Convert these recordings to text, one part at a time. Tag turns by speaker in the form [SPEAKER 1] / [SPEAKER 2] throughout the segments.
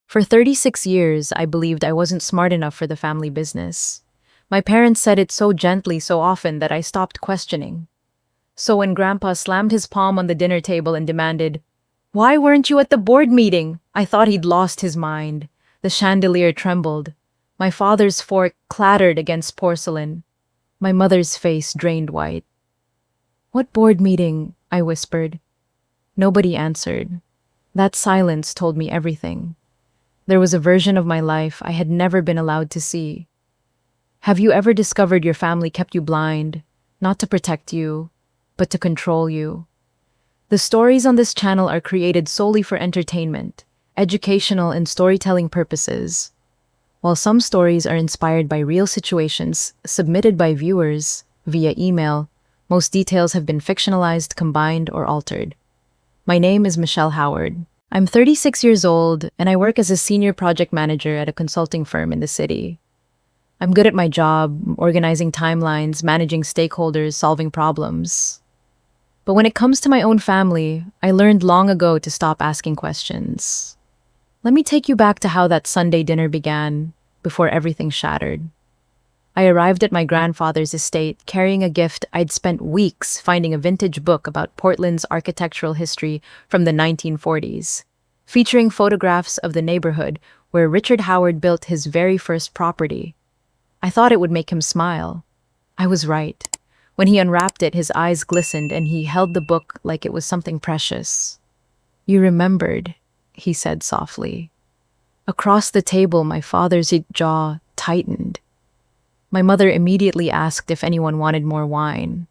[SPEAKER 1] For 36 years, I believed I wasn't smart enough for the family business. My parents said it so gently so often that I stopped questioning. So when Grandpa slammed his palm on the dinner table and demanded, "Why weren't you at the board meeting?" I thought he'd lost his mind. The chandelier trembled. My father's fork clattered against porcelain. My mother's face drained white. "What board meeting?" I whispered. Nobody answered. That silence told me everything. There was a version of my life I had never been allowed to see. Have you ever discovered your family kept you blind, not to protect you, but to control you? The stories on this channel are created solely for entertainment, educational, and storytelling purposes. While some stories are inspired by real situations submitted by viewers via email, most details have been fictionalized, combined, or altered. My name is Michelle Howard. I'm 36 years old, and I work as a senior project manager at a consulting firm in the city. I'm good at my job, organizing timelines, managing stakeholders, solving problems. But when it comes to my own family, I learned long ago to stop asking questions. Let me take you back to how that Sunday dinner began, before everything shattered. I arrived at my grandfather's estate carrying a gift I'd spent weeks finding, a vintage book about Portland's architectural history from the 1940s, featuring photographs of the neighborhood where Richard Howard built his very first property. I thought it would make him smile. I was right. When he unwrapped it, his eyes glistened and he held the book like it was something precious. "You remembered," he said softly. Across the table, my father's jaw tightened. My mother immediately asked if anyone wanted more wine.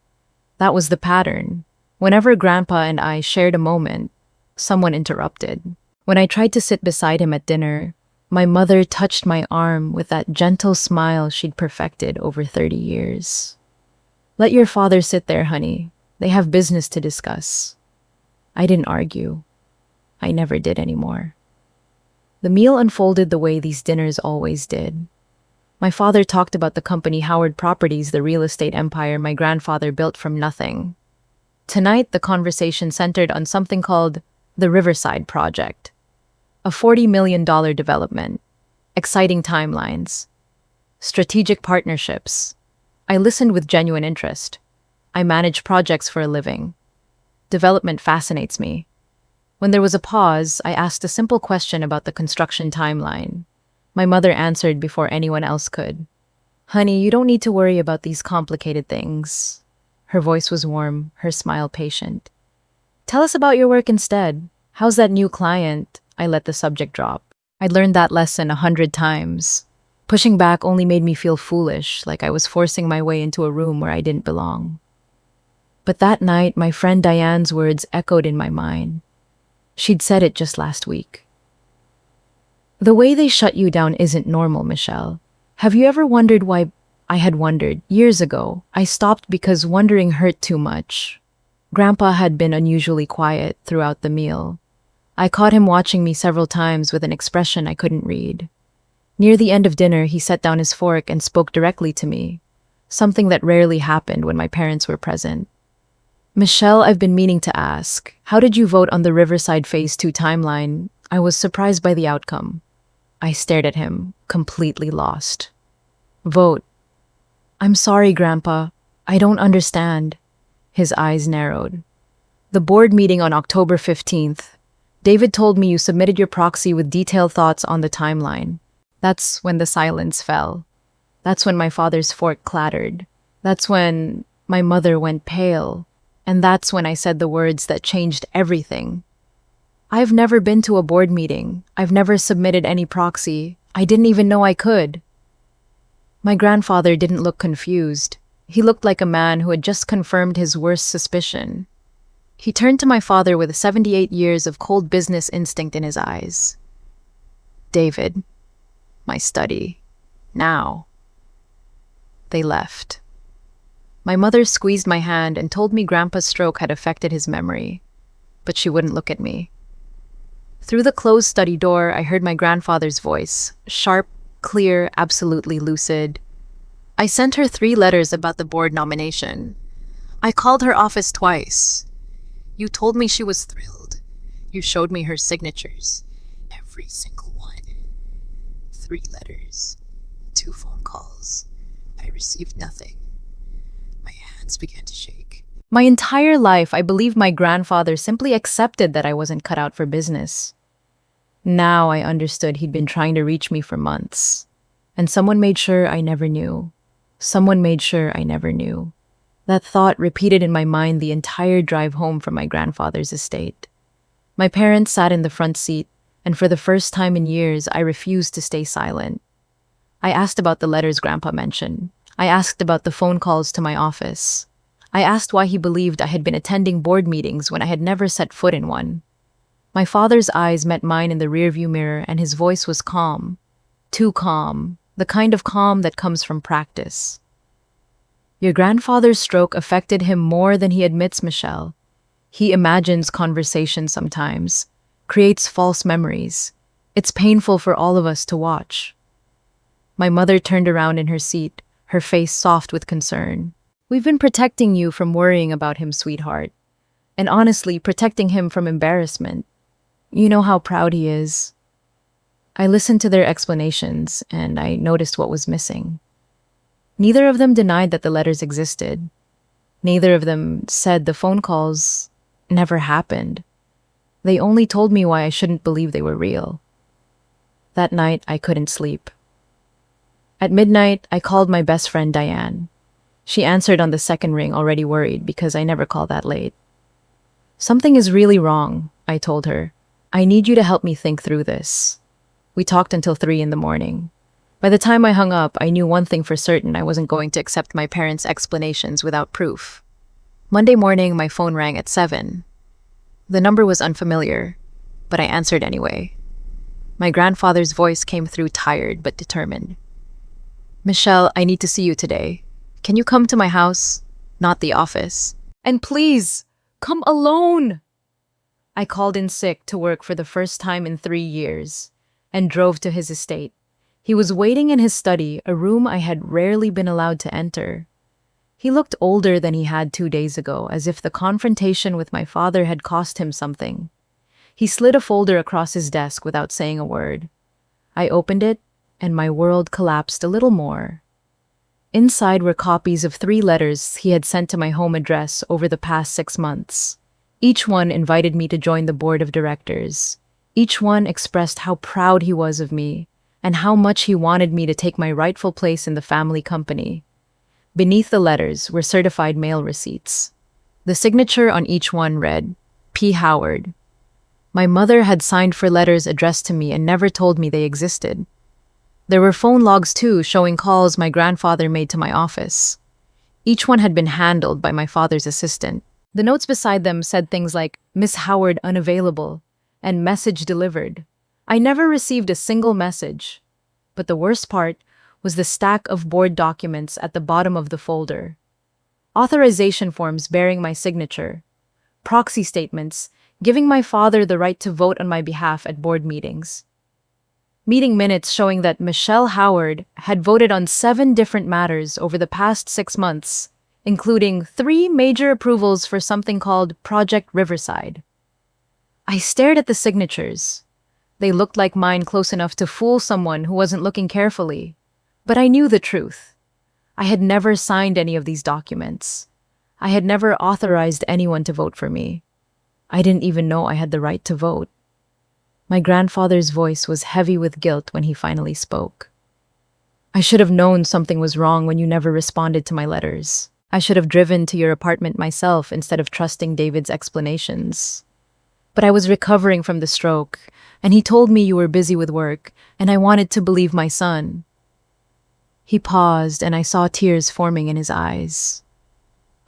[SPEAKER 1] That was the pattern. Whenever Grandpa and I shared a moment, someone interrupted. When I tried to sit beside him at dinner, my mother touched my arm with that gentle smile she'd perfected over 30 years. "Let your father sit there, honey. They have business to discuss." I didn't argue. I never did anymore. The meal unfolded the way these dinners always did. My father talked about the company Howard Properties, the real estate empire my grandfather built from nothing. Tonight, the conversation centered on something called the Riverside Project, a $40 million development, exciting timelines, strategic partnerships. I listened with genuine interest. I manage projects for a living. Development fascinates me. When there was a pause, I asked a simple question about the construction timeline. My mother answered before anyone else could. "Honey, you don't need to worry about these complicated things." Her voice was warm, her smile patient. "Tell us about your work instead. How's that new client?" I let the subject drop. I'd learned that lesson 100 times. Pushing back only made me feel foolish, like I was forcing my way into a room where I didn't belong. But that night, my friend Diane's words echoed in my mind. She'd said it just last week. "The way they shut you down isn't normal, Michelle. Have you ever wondered why?" I had wondered years ago. I stopped because wondering hurt too much. Grandpa had been unusually quiet throughout the meal. I caught him watching me several times with an expression I couldn't read. Near the end of dinner, he set down his fork and spoke directly to me, something that rarely happened when my parents were present. "Michelle, I've been meaning to ask, how did you vote on the Riverside Phase 2 timeline?" I was surprised by the outcome. I stared at him, completely lost. "Vote? I'm sorry, Grandpa. I don't understand." His eyes narrowed. "The board meeting on October 15th. David told me you submitted your proxy with detailed thoughts on the timeline." That's when the silence fell. That's when my father's fork clattered. That's when my mother went pale. And that's when I said the words that changed everything. "I've never been to a board meeting. I've never submitted any proxy. I didn't even know I could." My grandfather didn't look confused. He looked like a man who had just confirmed his worst suspicion. He turned to my father with 78 years of cold business instinct in his eyes. "David, my study. Now." They left. My mother squeezed my hand and told me Grandpa's stroke had affected his memory, but she wouldn't look at me. Through the closed study door, I heard my grandfather's voice, sharp, clear, absolutely lucid. "I sent her 3 letters about the board nomination. I called her office twice. You told me she was thrilled. You showed me her signatures.
[SPEAKER 2] every single one. 3 letters, 2 phone calls. I received nothing. My hands began to shake.
[SPEAKER 1] My entire life, I believed my grandfather simply accepted that I wasn't cut out for business. Now I understood he'd been trying to reach me for months. And someone made sure I never knew. Someone made sure I never knew. That thought repeated in my mind the entire drive home from my grandfather's estate. My parents sat in the front seat, and for the first time in years, I refused to stay silent. I asked about the letters Grandpa mentioned. I asked about the phone calls to my office. I asked why he believed I had been attending board meetings when I had never set foot in one. My father's eyes met mine in the rearview mirror, and his voice was calm. Too calm. The kind of calm that comes from practice. Your grandfather's stroke affected him more than he admits, Michelle. He imagines conversation sometimes, creates false memories. It's painful for all of us to watch. My mother turned around in her seat, her face soft with concern. We've been protecting you from worrying about him, sweetheart. And honestly, protecting him from embarrassment. You know how proud he is. I listened to their explanations, and I noticed what was missing. Neither of them denied that the letters existed. Neither of them said the phone calls never happened. They only told me why I shouldn't believe they were real. That night, I couldn't sleep. At midnight, I called my best friend Diane. She answered on the second ring, already worried because I never call that late. Something is really wrong, I told her. I need you to help me think through this. We talked until 3 in the morning. By the time I hung up, I knew one thing for certain: I wasn't going to accept my parents' explanations without proof. Monday morning, my phone rang at 7. The number was unfamiliar, but I answered anyway. My grandfather's voice came through tired but determined. Michelle, I need to see you today. Can you come to my house? Not the office. And please, come alone! I called in sick to work for the first time in 3 years and drove to his estate. He was waiting in his study, a room I had rarely been allowed to enter. He looked older than he had 2 days ago, as if the confrontation with my father had cost him something. He slid a folder across his desk without saying a word. I opened it, and my world collapsed a little more. Inside were copies of 3 letters he had sent to my home address over the past 6 months. Each one invited me to join the board of directors. Each one expressed how proud he was of me and how much he wanted me to take my rightful place in the family company. Beneath the letters were certified mail receipts. The signature on each one read, P. Howard. My mother had signed for letters addressed to me and never told me they existed. There were phone logs too, showing calls my grandfather made to my office. Each one had been handled by my father's assistant. The notes beside them said things like, Miss Howard unavailable, and message delivered. I never received a single message. But the worst part was the stack of board documents at the bottom of the folder. Authorization forms bearing my signature. Proxy statements giving my father the right to vote on my behalf at board meetings. Meeting minutes showing that Michelle Howard had voted on 7 different matters over the past 6 months, including 3 major approvals for something called Project Riverside. I stared at the signatures. They looked like mine, close enough to fool someone who wasn't looking carefully. But I knew the truth. I had never signed any of these documents. I had never authorized anyone to vote for me. I didn't even know I had the right to vote. My grandfather's voice was heavy with guilt when he finally spoke. I should have known something was wrong when you never responded to my letters. I should have driven to your apartment myself instead of trusting David's explanations. But I was recovering from the stroke, and he told me you were busy with work, and I wanted to believe my son. He paused, and I saw tears forming in his eyes.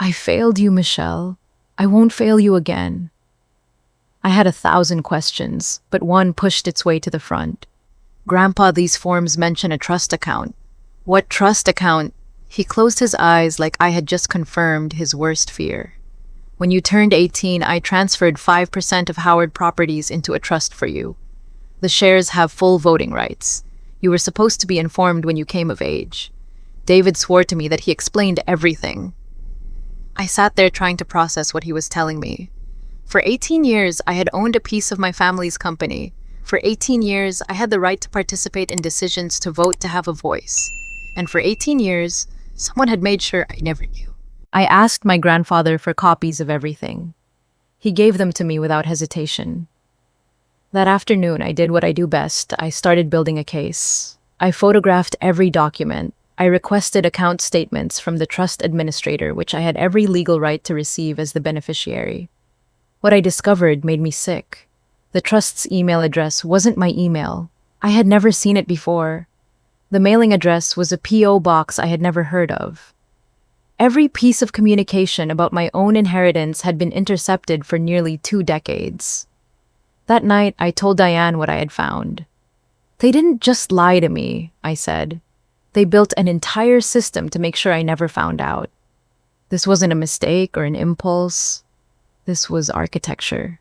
[SPEAKER 1] I failed you, Michelle. I won't fail you again. I had 1,000 questions, but one pushed its way to the front. Grandpa, these forms mention a trust account. What trust account? He closed his eyes like I had just confirmed his worst fear. When you turned 18, I transferred 5% of Howard Properties into a trust for you. The shares have full voting rights. You were supposed to be informed when you came of age. David swore to me that he explained everything. I sat there trying to process what he was telling me. For 18 years, I had owned a piece of my family's company.
[SPEAKER 2] For 18 years, I had the right to participate in decisions, to vote, to have a voice. And for 18 years, someone had made sure I never knew.
[SPEAKER 1] I asked my grandfather for copies of everything. He gave them to me without hesitation. That afternoon, I did what I do best. I started building a case. I photographed every document. I requested account statements from the trust administrator, which I had every legal right to receive as the beneficiary. What I discovered made me sick. The trust's email address wasn't my email. I had never seen it before. The mailing address was a P.O. box I had never heard of. Every piece of communication about my own inheritance had been intercepted for nearly 2 decades. That night, I told Diane what I had found. "They didn't just lie to me," I said. "They built an entire system to make sure I never found out. This wasn't a mistake or an impulse. This was architecture."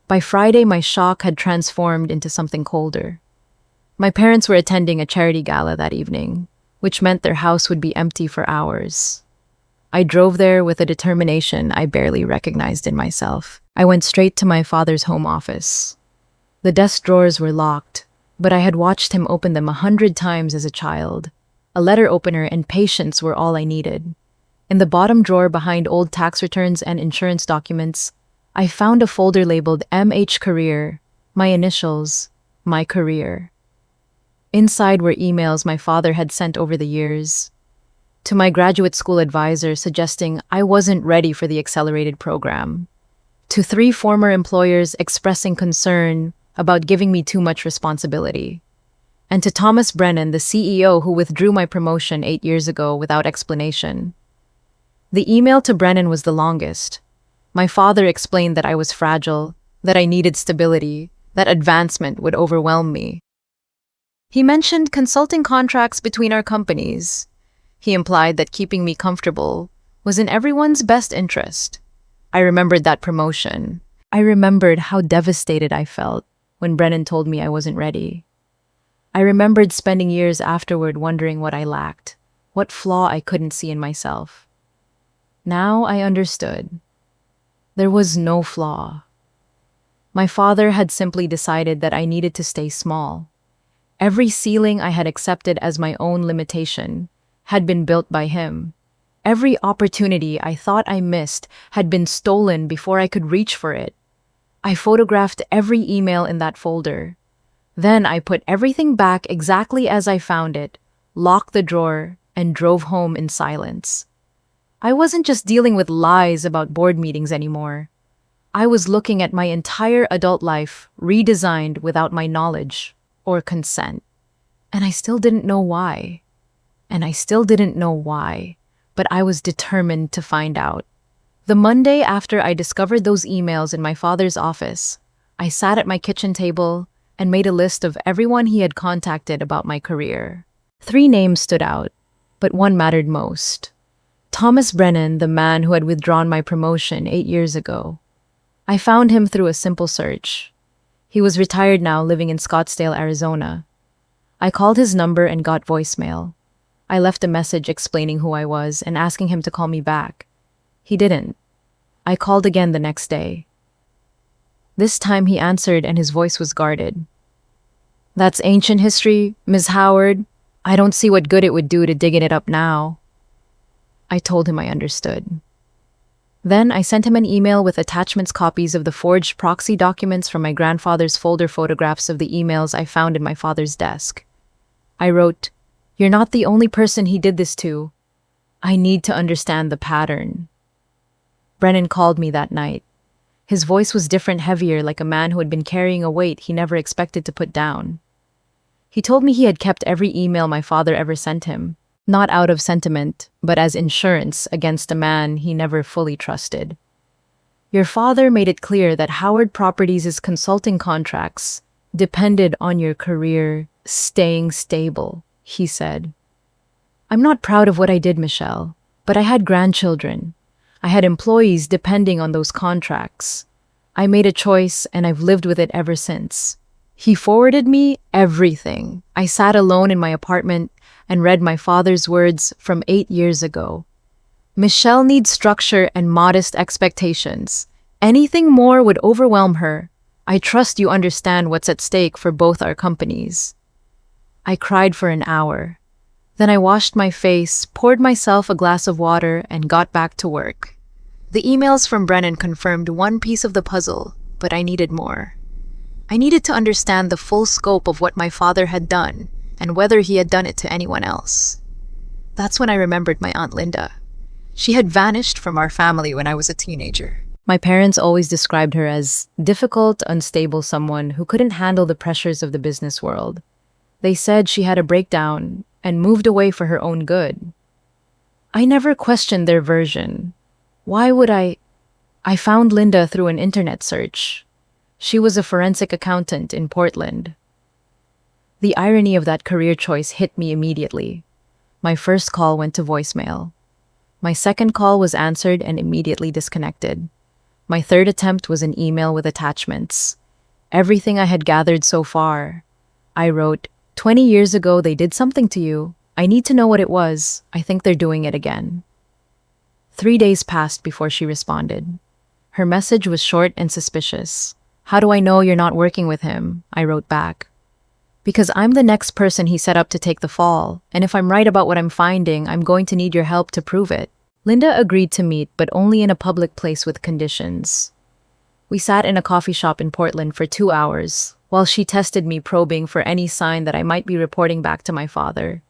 [SPEAKER 1] By Friday, my shock had transformed into something colder. My parents were attending a charity gala that evening, which meant their house would be empty for hours. I drove there with a determination I barely recognized in myself. I went straight to my father's home office. The desk drawers were locked, but I had watched him open them 100 times as a child. A letter opener and patience were all I needed. In the bottom drawer behind old tax returns and insurance documents, I found a folder labeled MH Career, my initials, my career. Inside were emails my father had sent over the years. To my graduate school advisor suggesting I wasn't ready for the accelerated program. To 3 former employers expressing concern about giving me too much responsibility. And to Thomas Brennan, the CEO who withdrew my promotion 8 years ago without explanation. The email to Brennan was the longest. My father explained that I was fragile, that I needed stability, that advancement would overwhelm me. He mentioned consulting contracts between our companies. He implied that keeping me comfortable was in everyone's best interest. I remembered that promotion. I remembered how devastated I felt when Brennan told me I wasn't ready. I remembered spending years afterward wondering what I lacked, what flaw I couldn't see in myself. Now I understood. There was no flaw. My father had simply decided that I needed to stay small. Every ceiling I had accepted as my own limitation had been built by him. Every opportunity I thought I missed had been stolen before I could reach for it. I photographed every email in that folder. Then I put everything back exactly as I found it, locked the drawer, and drove home in silence. I wasn't just dealing with lies about board meetings anymore. I was looking at my entire adult life redesigned without my knowledge or consent. And I still didn't know why. But I was determined to find out. The Monday after I discovered those emails in my father's office, I sat at my kitchen table and made a list of everyone he had contacted about my career. 3 names stood out, but one mattered most. Thomas Brennan, the man who had withdrawn my promotion 8 years ago. I found him through a simple search. He was retired now, living in Scottsdale, Arizona. I called his number and got voicemail. I left a message explaining who I was and asking him to call me back. He didn't. I called again the next day. This time he answered and his voice was guarded. "That's ancient history, Ms. Howard. I don't see what good it would do to digging it up now." I told him I understood. Then I sent him an email with attachments, copies of the forged proxy documents from my grandfather's folder, photographs of the emails I found in my father's desk. I wrote, "You're not the only person he did this to. I need to understand the pattern." Brennan called me that night. His voice was different, heavier, like a man who had been carrying a weight he never expected to put down. He told me he had kept every email my father ever sent him, not out of sentiment, but as insurance against a man he never fully trusted. "Your father made it clear that Howard Properties' consulting contracts depended on your career staying stable," he said. "I'm not proud of what I did, Michelle, but I had grandchildren. I had employees depending on those contracts. I made a choice and I've lived with it ever since." He forwarded me everything. I sat alone in my apartment and read my father's words from 8 years ago. "Michelle needs structure and modest expectations. Anything more would overwhelm her. I trust you understand what's at stake for both our companies." I cried for an hour. Then I washed my face, poured myself a glass of water, and got back to work. The emails from Brennan confirmed one piece of the puzzle, but I needed more. I needed to understand the full scope of what my father had done and whether he had done it to anyone else. That's when I remembered my Aunt Linda. She had vanished from our family when I was a teenager. My parents always described her as difficult, unstable someone who couldn't handle the pressures of the business world. They said she had a breakdown and moved away for her own good. I never questioned their version. Why would I? I found Linda through an internet search. She was a forensic accountant in Portland. The irony of that career choice hit me immediately. My first call went to voicemail. My second call was answered and immediately disconnected. My third attempt was an email with attachments. Everything I had gathered so far. I wrote, 20 years ago they did something to you. I need to know what it was. I think they're doing it again. 3 days passed before she responded. Her message was short and suspicious. How do I know you're not working with him? I wrote back. Because I'm the next person he set up to take the fall, and if I'm right about what I'm finding, I'm going to need your help to prove it. Linda agreed to meet, but only in a public place with conditions. We sat in a coffee shop in Portland for 2 hours, while she tested me, probing for any sign that I might be reporting back to my father.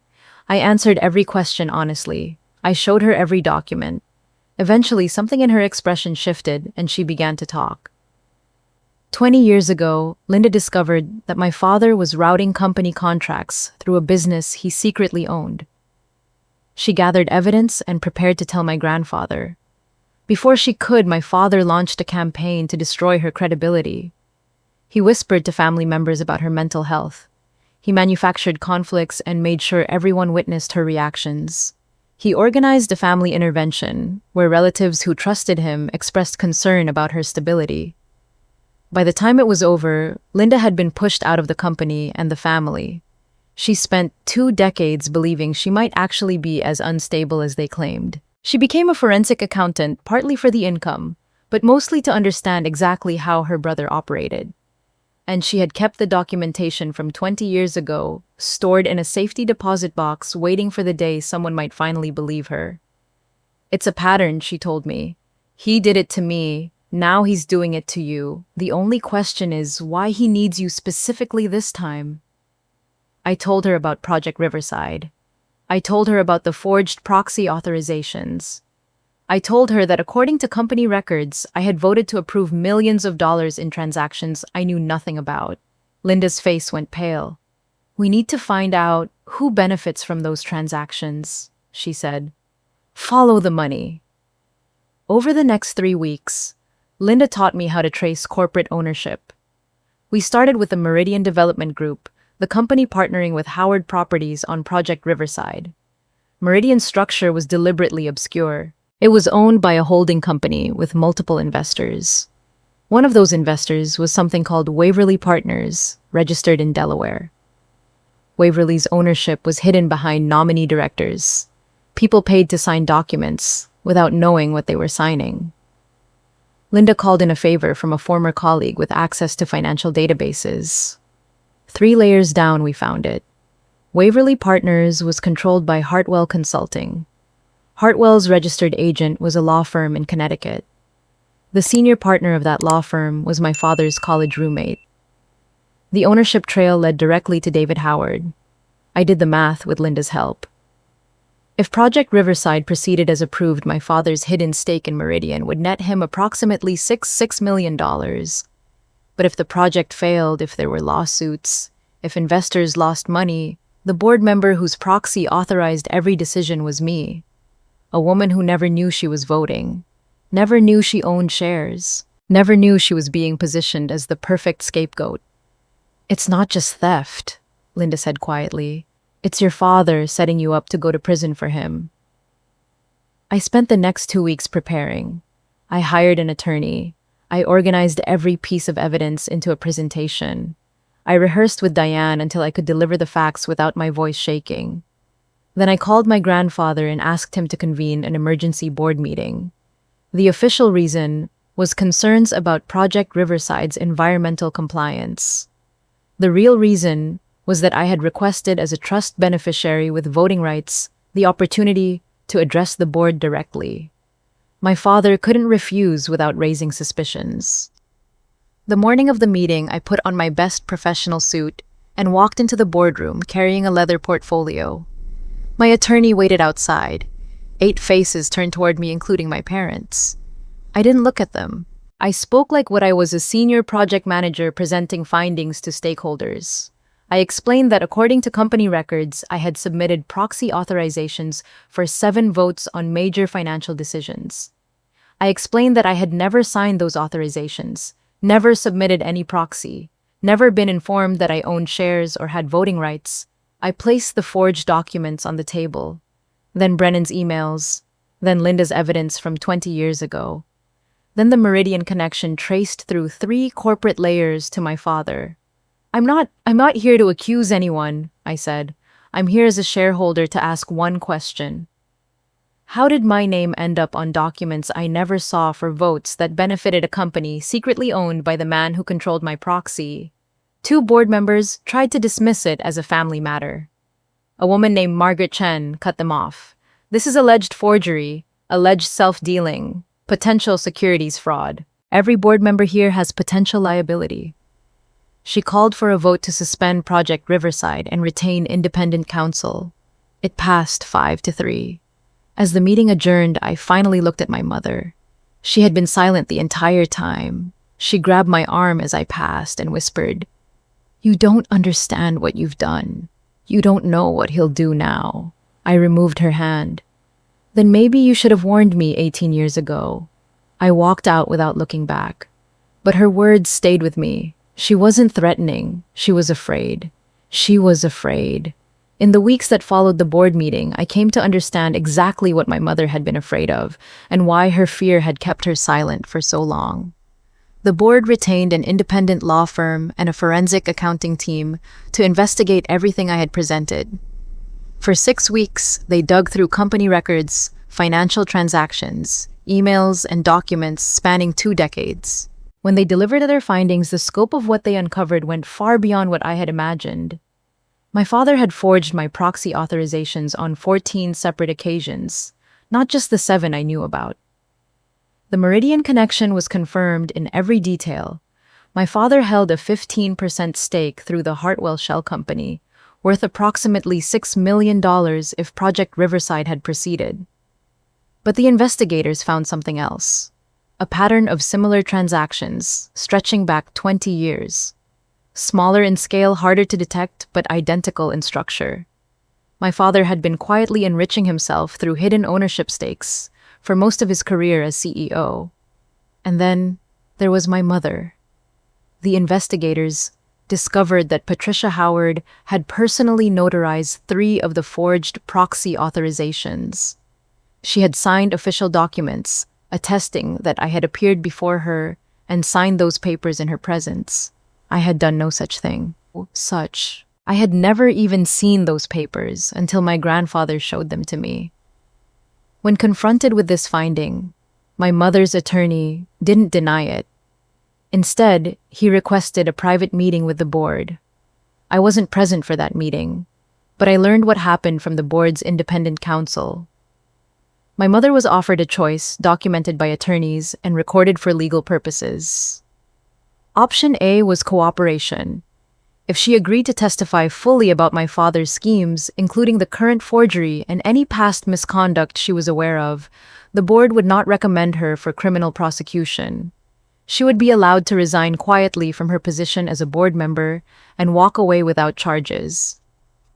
[SPEAKER 1] I answered every question honestly. I showed her every document. Eventually, something in her expression shifted, and she began to talk. 20 years ago, Linda discovered that my father was routing company contracts through a business he secretly owned. She gathered evidence and prepared to tell my grandfather. Before she could, my father launched a campaign to destroy her credibility. He whispered to family members about her mental health. He manufactured conflicts and made sure everyone witnessed her reactions. He organized a family intervention where relatives who trusted him expressed concern about her stability. By the time it was over, Linda had been pushed out of the company and the family. She spent 2 decades believing she might actually be as unstable as they claimed. She became a forensic accountant partly for the income, but mostly to understand exactly how her brother operated. And she had kept the documentation from 20 years ago, stored in a safety deposit box, waiting for the day someone might finally believe her. It's a pattern, she told me. He did it to me. Now he's doing it to you. The only question is why he needs you specifically this time. I told her about Project Riverside. I told her about the forged proxy authorizations. I told her that according to company records, I had voted to approve millions of dollars in transactions I knew nothing about. Linda's face went pale. We need to find out who benefits from those transactions, she said. Follow the money. Over the next 3 weeks, Linda taught me how to trace corporate ownership. We started with the Meridian Development Group, the company partnering with Howard Properties on Project Riverside. Meridian's structure was deliberately obscure. It was owned by a holding company with multiple investors. One of those investors was something called Waverly Partners, registered in Delaware. Waverly's ownership was hidden behind nominee directors, people paid to sign documents without knowing what they were signing. Linda called in a favor from a former colleague with access to financial databases. 3 layers down, we found it. Waverly Partners was controlled by Hartwell Consulting. Hartwell's registered agent was a law firm in Connecticut. The senior partner of that law firm was my father's college roommate. The ownership trail led directly to David Howard. I did the math with Linda's help. If Project Riverside proceeded as approved, my father's hidden stake in Meridian would net him approximately $6 million. But if the project failed, if there were lawsuits, if investors lost money, the board member whose proxy authorized every decision was me. A woman who never knew she was voting, never knew she owned shares, never knew she was being positioned as the perfect scapegoat. It's not just theft, Linda said quietly. It's your father setting you up to go to prison for him. I spent the next 2 weeks preparing. I hired an attorney. I organized every piece of evidence into a presentation. I rehearsed with Diane until I could deliver the facts without my voice shaking. Then I called my grandfather and asked him to convene an emergency board meeting. The official reason was concerns about Project Riverside's environmental compliance. The real reason was that I had requested as a trust beneficiary with voting rights the opportunity to address the board directly. My father couldn't refuse without raising suspicions. The morning of the meeting, I put on my best professional suit and walked into the boardroom carrying a leather portfolio. My attorney waited outside. 8 faces turned toward me, including my parents. I didn't look at them. I spoke like what I was, a senior project manager presenting findings to stakeholders. I explained that according to company records, I had submitted proxy authorizations for 7 votes on major financial decisions. I explained that I had never signed those authorizations, never submitted any proxy, never been informed that I owned shares or had voting rights. I placed the forged documents on the table, then Brennan's emails, then Linda's evidence from 20 years ago. Then the Meridian connection traced through 3 corporate layers to my father. I'm not here to accuse anyone, I said. I'm here as a shareholder to ask one question. How did my name end up on documents I never saw for votes that benefited a company secretly owned by the man who controlled my proxy? 2 board members tried to dismiss it as a family matter. A woman named Margaret Chen cut them off. This is alleged forgery, alleged self-dealing, potential securities fraud. Every board member here has potential liability. She called for a vote to suspend Project Riverside and retain independent counsel. It passed 5-3. As the meeting adjourned, I finally looked at my mother. She had been silent the entire time. She grabbed my arm as I passed and whispered, "You don't understand what you've done. You don't know what he'll do now." I removed her hand. "Then maybe you should have warned me 18 years ago." I walked out without looking back. But her words stayed with me. She wasn't threatening. She was afraid. She was afraid. In the weeks that followed the board meeting, I came to understand exactly what my mother had been afraid of and why her fear had kept her silent for so long. The board retained an independent law firm and a forensic accounting team to investigate everything I had presented. For 6 weeks, they dug through company records, financial transactions, emails, and documents spanning 2 decades. When they delivered their findings, the scope of what they uncovered went far beyond what I had imagined. My father had forged my proxy authorizations on 14 separate occasions, not just the 7 I knew about. The Meridian connection was confirmed in every detail. My father held a 15% stake through the Hartwell Shell Company, worth approximately $6 million if Project Riverside had proceeded. But the investigators found something else. A pattern of similar transactions, stretching back 20 years. Smaller in scale, harder to detect, but identical in structure. My father had been quietly enriching himself through hidden ownership stakes for most of his career as CEO. And then there was my mother. The investigators discovered that Patricia Howard had personally notarized 3 of the forged proxy authorizations. She had signed official documents attesting that I had appeared before her and signed those papers in her presence. I had done no such thing. I had never even seen those papers until my grandfather showed them to me. When confronted with this finding, my mother's attorney didn't deny it. Instead, he requested a private meeting with the board. I wasn't present for that meeting, but I learned what happened from the board's independent counsel. My mother was offered a choice documented by attorneys and recorded for legal purposes. Option A was cooperation. If she agreed to testify fully about my father's schemes, including the current forgery and any past misconduct she was aware of, the board would not recommend her for criminal prosecution. She would be allowed to resign quietly from her position as a board member and walk away without charges.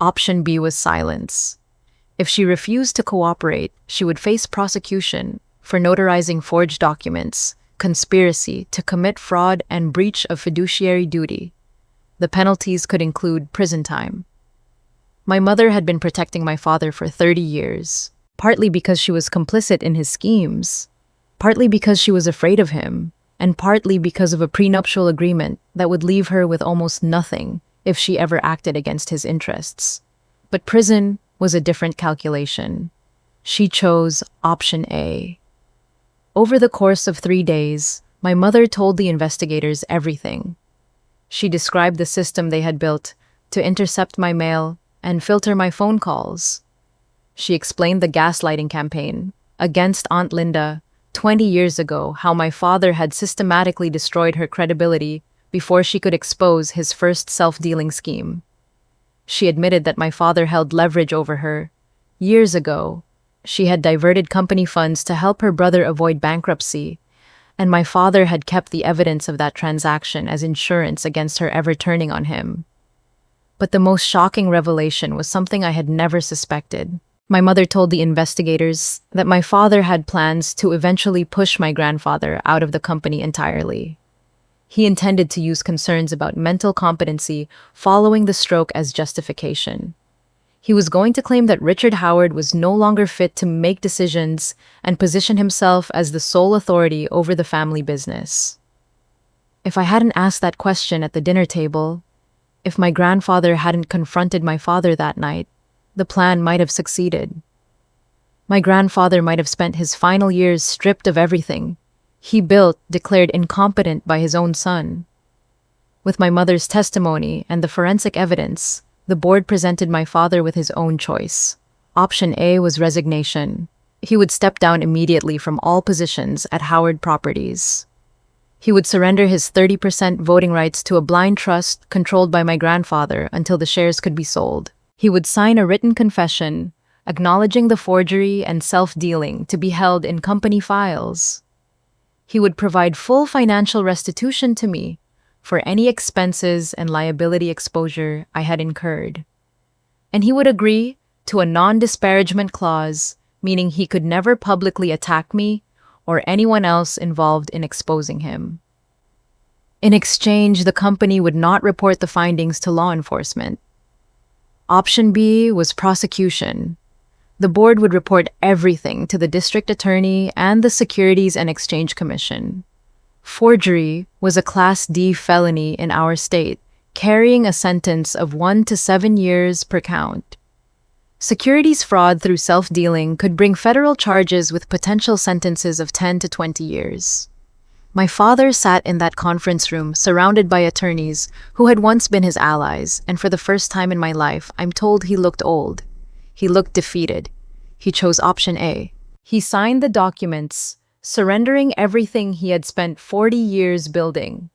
[SPEAKER 1] Option B was silence. If she refused to cooperate, she would face prosecution for notarizing forged documents, conspiracy to commit fraud, and breach of fiduciary duty. The penalties could include prison time. My mother had been protecting my father for 30 years, partly because she was complicit in his schemes, partly because she was afraid of him, and partly because of a prenuptial agreement that would leave her with almost nothing if she ever acted against his interests. But prison was a different calculation. She chose option A. Over the course of 3 days, My mother told the investigators everything. She described the system they had built to intercept my mail and filter my phone calls. She explained the gaslighting campaign against Aunt Linda 20 years ago, how my father had systematically destroyed her credibility before she could expose his first self-dealing scheme. She admitted that my father held leverage over her. Years ago, she had diverted company funds to help her brother avoid bankruptcy, and my father had kept the evidence of that transaction as insurance against her ever turning on him. But the most shocking revelation was something I had never suspected. My mother told the investigators that my father had plans to eventually push my grandfather out of the company entirely. He intended to use concerns about mental competency following the stroke as justification. He was going to claim that Richard Howard was no longer fit to make decisions and position himself as the sole authority over the family business. If I hadn't asked that question at the dinner table, if my grandfather hadn't confronted my father that night, the plan might have succeeded. My grandfather might have spent his final years stripped of everything he built, declared incompetent by his own son. With my mother's testimony and the forensic evidence, the board presented my father with his own choice. Option A was resignation. He would step down immediately from all positions at Howard Properties. He would surrender his 30% voting rights to a blind trust controlled by my grandfather until the shares could be sold. He would sign a written confession acknowledging the forgery and self-dealing to be held in company files. He would provide full financial restitution to me for any expenses and liability exposure I had incurred. And he would agree to a non-disparagement clause, meaning he could never publicly attack me or anyone else involved in exposing him. In exchange, the company would not report the findings to law enforcement. Option B was prosecution. The board would report everything to the district attorney and the Securities and Exchange Commission. Forgery was a Class D felony in our state, carrying a sentence of 1 to 7 years per count. Securities fraud through self-dealing could bring federal charges with potential sentences of 10 to 20 years. My father sat in that conference room surrounded by attorneys who had once been his allies, and for the first time in my life, I'm told he looked old. He looked defeated. He chose option A. He signed the documents, surrendering everything he had spent 40 years building.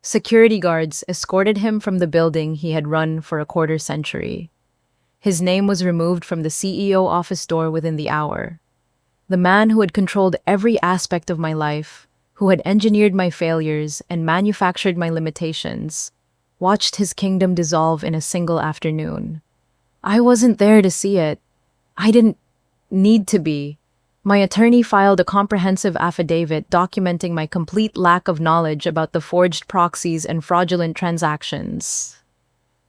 [SPEAKER 1] Security guards escorted him from the building he had run for a quarter century. His name was removed from the CEO office door within the hour. The man who had controlled every aspect of my life, who had engineered my failures and manufactured my limitations, watched his kingdom dissolve in a single afternoon. I wasn't there to see it. I didn't need to be. My attorney filed a comprehensive affidavit documenting my complete lack of knowledge about the forged proxies and fraudulent transactions.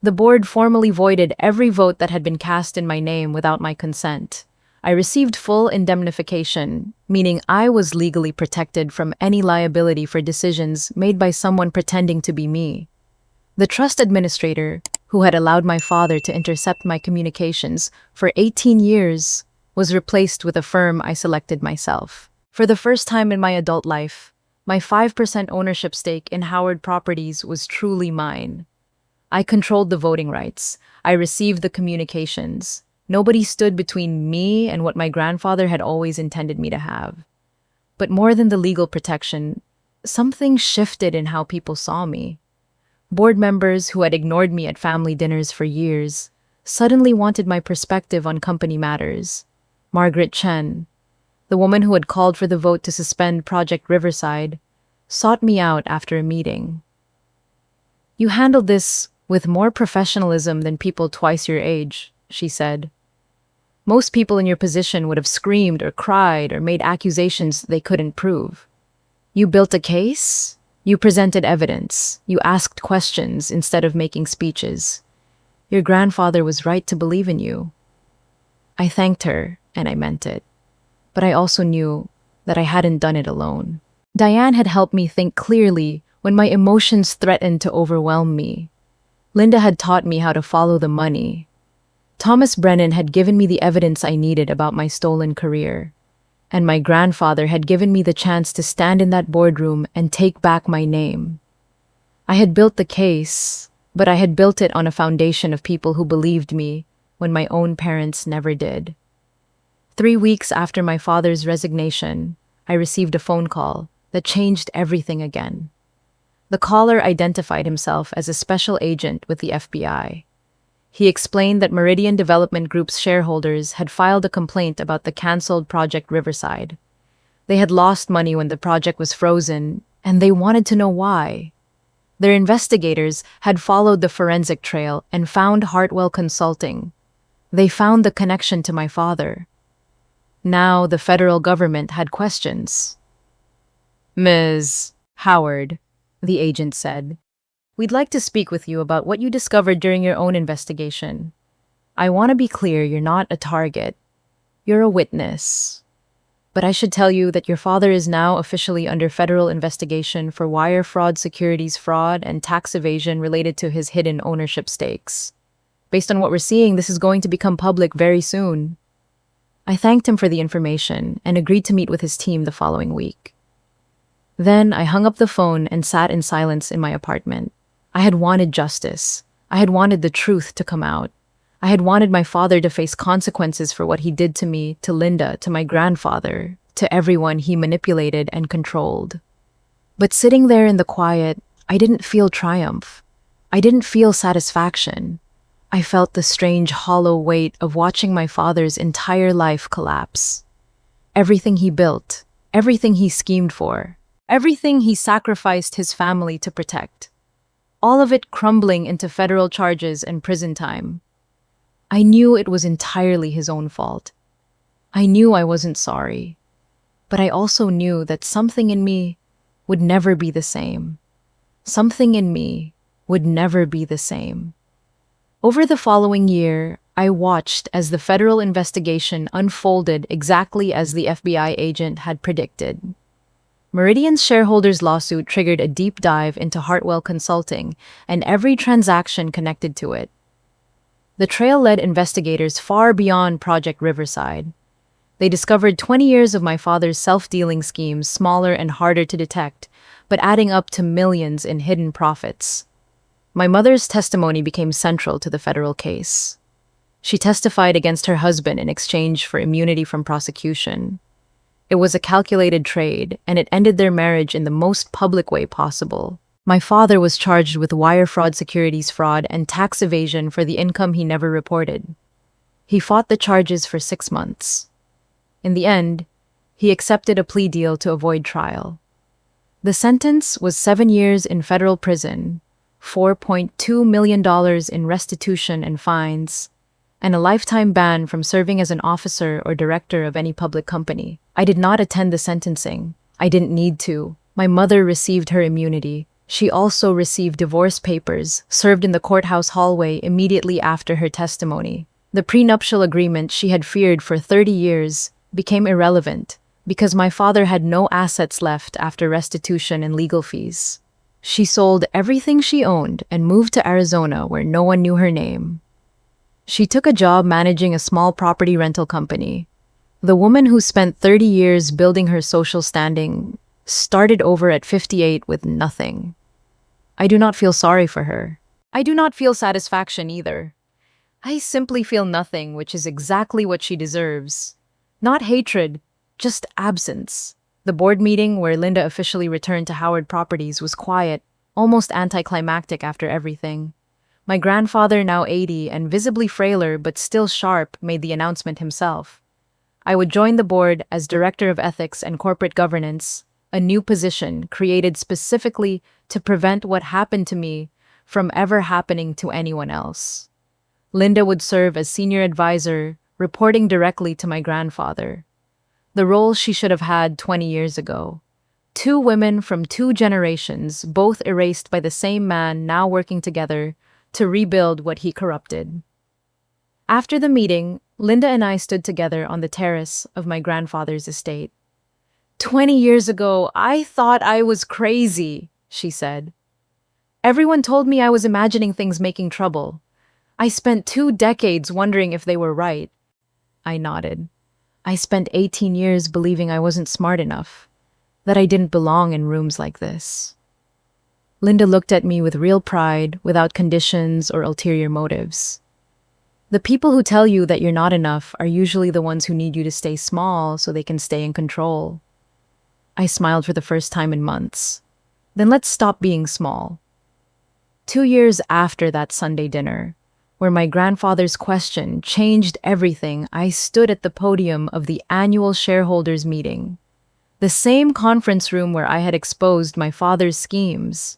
[SPEAKER 1] The board formally voided every vote that had been cast in my name without my consent. I received full indemnification, meaning I was legally protected from any liability for decisions made by someone pretending to be me. The trust administrator, who had allowed my father to intercept my communications for 18 years, was replaced with a firm I selected myself. For the first time in my adult life, my 5% ownership stake in Howard Properties was truly mine. I controlled the voting rights. I received the communications. Nobody stood between me and what my grandfather had always intended me to have. But more than the legal protection, something shifted in how people saw me. Board members who had ignored me at family dinners for years suddenly wanted my perspective on company matters. Margaret Chen, the woman who had called for the vote to suspend Project Riverside, sought me out after a meeting. "You handled this with more professionalism than people twice your age," she said. "Most people in your position would have screamed or cried or made accusations they couldn't prove. You built a case? You presented evidence. You asked questions instead of making speeches. Your grandfather was right to believe in you." I thanked her, and I meant it. But I also knew that I hadn't done it alone. Diane had helped me think clearly when my emotions threatened to overwhelm me. Linda had taught me how to follow the money. Thomas Brennan had given me the evidence I needed about my stolen career. and my grandfather had given me the chance to stand in that boardroom and take back my name. I had built the case, but I had built it on a foundation of people who believed me when my own parents never did. 3 weeks after my father's resignation, I received a phone call that changed everything again. The caller identified himself as a special agent with the FBI. He explained that Meridian Development Group's shareholders had filed a complaint about the canceled Project Riverside. They had lost money when the project was frozen, and they wanted to know why. Their investigators had followed the forensic trail and found Hartwell Consulting. They found the connection to my father. Now the federal government had questions. "Ms. Howard," the agent said, "we'd like to speak with you about what you discovered during your own investigation. I want to be clear, you're not a target. You're a witness. But I should tell you that your father is now officially under federal investigation for wire fraud, securities fraud, and tax evasion related to his hidden ownership stakes. Based on what we're seeing, this is going to become public very soon." I thanked him for the information and agreed to meet with his team the following week. Then I hung up the phone and sat in silence in my apartment. I had wanted justice. I had wanted the truth to come out. I had wanted my father to face consequences for what he did to me, to Linda, to my grandfather, to everyone he manipulated and controlled. But sitting there in the quiet, I didn't feel triumph. I didn't feel satisfaction. I felt the strange hollow weight of watching my father's entire life collapse. Everything he built, everything he schemed for, everything he sacrificed his family to protect. All of it crumbling into federal charges and prison time. I knew it was entirely his own fault. I knew I wasn't sorry. But I also knew that something in me would never be the same. Something in me would never be the same. Over the following year, I watched as the federal investigation unfolded exactly as the FBI agent had predicted. Meridian's shareholders' lawsuit triggered a deep dive into Hartwell Consulting and every transaction connected to it. The trail led investigators far beyond Project Riverside. They discovered 20 years of my father's self-dealing schemes, smaller and harder to detect, but adding up to millions in hidden profits. My mother's testimony became central to the federal case. She testified against her husband in exchange for immunity from prosecution. It was a calculated trade, and it ended their marriage in the most public way possible. My father was charged with wire fraud, securities fraud, and tax evasion for the income he never reported. He fought the charges for 6 months. In the end, he accepted a plea deal to avoid trial. The sentence was 7 years in federal prison, $4.2 million in restitution and fines, and a lifetime ban from serving as an officer or director of any public company. I did not attend the sentencing. I didn't need to. My mother received her immunity. She also received divorce papers, served in the courthouse hallway immediately after her testimony. The prenuptial agreement she had feared for 30 years became irrelevant because my father had no assets left after restitution and legal fees. She sold everything she owned and moved to Arizona where no one knew her name. She took a job managing a small property rental company. The woman who spent 30 years building her social standing started over at 58 with nothing. I do not feel sorry for her. I do not feel satisfaction either. I simply feel nothing, which is exactly what she deserves. Not hatred, just absence. The board meeting where Linda officially returned to Howard Properties was quiet, almost anticlimactic after everything. My grandfather, now 80 and visibly frailer but still sharp, made the announcement himself. I would join the board as Director of Ethics and Corporate Governance, a new position created specifically to prevent what happened to me from ever happening to anyone else. Linda would serve as senior advisor, reporting directly to my grandfather, the role she should have had 20 years ago. 2 women from 2 generations, both erased by the same man, now working together to rebuild what he corrupted. After the meeting, Linda and I stood together on the terrace of my grandfather's estate. 20 years ago, I thought I was crazy, she said. Everyone told me I was imagining things making trouble. I spent 2 decades wondering if they were right. I nodded. I spent 18 years believing I wasn't smart enough, that I didn't belong in rooms like this. Linda looked at me with real pride, without conditions or ulterior motives. The people who tell you that you're not enough are usually the ones who need you to stay small so they can stay in control. I smiled for the first time in months. Then let's stop being small. 2 years after that Sunday dinner, where my grandfather's question changed everything, I stood at the podium of the annual shareholders meeting, the same conference room where I had exposed my father's schemes.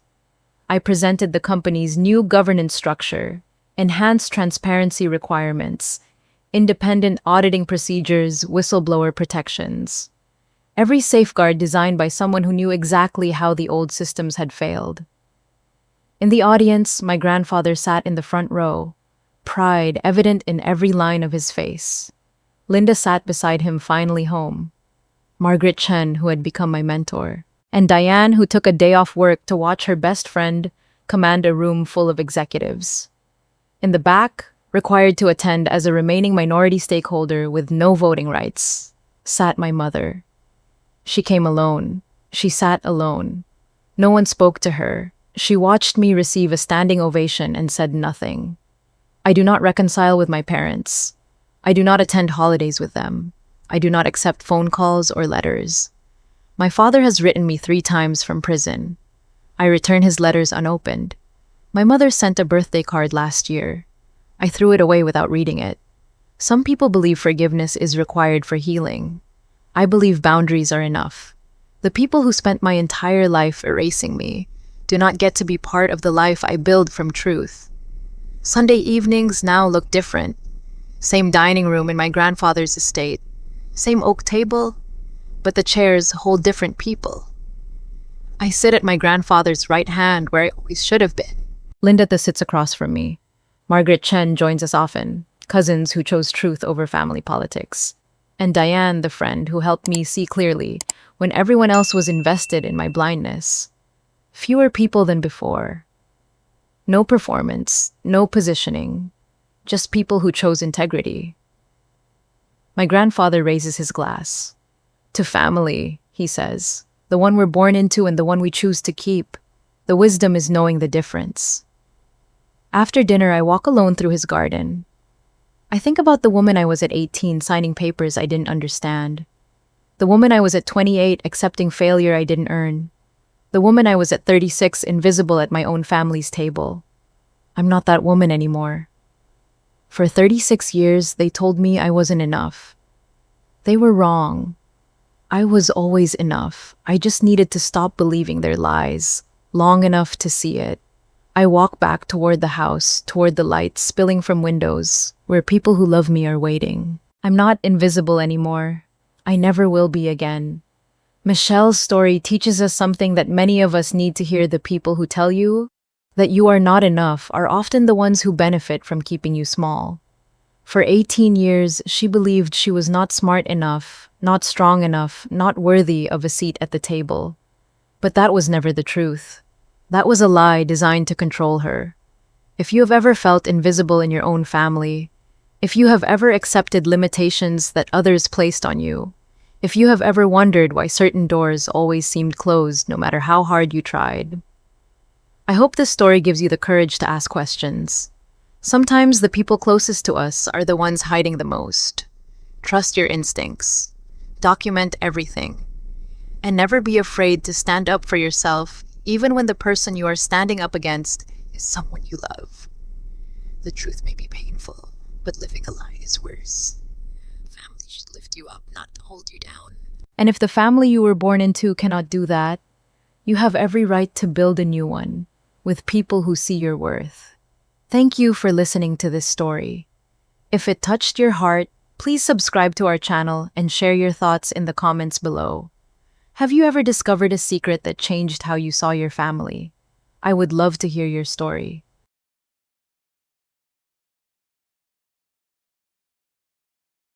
[SPEAKER 1] I presented the company's new governance structure, enhanced transparency requirements, independent auditing procedures, whistleblower protections. Every safeguard designed by someone who knew exactly how the old systems had failed. In the audience, my grandfather sat in the front row, pride evident in every line of his face. Linda sat beside him, finally home. Margaret Chen, who had become my mentor, and Diane, who took a day off work to watch her best friend command a room full of executives. In the back, required to attend as a remaining minority stakeholder with no voting rights, sat my mother. She came alone. She sat alone. No one spoke to her. She watched me receive a standing ovation and said nothing. I do not reconcile with my parents. I do not attend holidays with them. I do not accept phone calls or letters. My father has written me 3 times from prison. I return his letters unopened. My mother sent a birthday card last year. I threw it away without reading it. Some people believe forgiveness is required for healing. I believe boundaries are enough. The people who spent my entire life erasing me do not get to be part of the life I build from truth. Sunday evenings now look different. Same dining room in my grandfather's estate. Same oak table, but the chairs hold different people. I sit at my grandfather's right hand where I always should have been. Linda sits across from me. Margaret Chen joins us often, cousins who chose truth over family politics. And Diane, the friend who helped me see clearly when everyone else was invested in my blindness. Fewer people than before. No performance, no positioning, just people who chose integrity. My grandfather raises his glass. To family, he says, the one we're born into and the one we choose to keep. The wisdom is knowing the difference. After dinner, I walk alone through his garden. I think about the woman I was at 18 signing papers I didn't understand. The woman I was at 28 accepting failure I didn't earn. The woman I was at 36 invisible at my own family's table. I'm not that woman anymore. For 36 years, they told me I wasn't enough. They were wrong. I was always enough. I just needed to stop believing their lies, long enough to see it. I walk back toward the house, toward the lights spilling from windows, where people who love me are waiting. I'm not invisible anymore. I never will be again. Michelle's story teaches us something that many of us need to hear. The people who tell you that you are not enough are often the ones who benefit from keeping you small. For 18 years, she believed she was not smart enough, not strong enough, not worthy of a seat at the table. But that was never the truth. That was a lie designed to control her. If you have ever felt invisible in your own family, if you have ever accepted limitations that others placed on you, if you have ever wondered why certain doors always seemed closed no matter how hard you tried, I hope this story gives you the courage to ask questions. Sometimes the people closest to us are the ones hiding the most. Trust your instincts. Document everything. And never be afraid to stand up for yourself, even when the person you are standing up against is someone you love. The truth may be painful, but living a lie is worse. Family should lift you up, not hold you down. And if the family you were born into cannot do that, you have every right to build a new one, with people who see your worth. Thank you for listening to this story. If it touched your heart, please subscribe to our channel and share your thoughts in the comments below. Have you ever discovered a secret that changed how you saw your family? I would love to hear your story.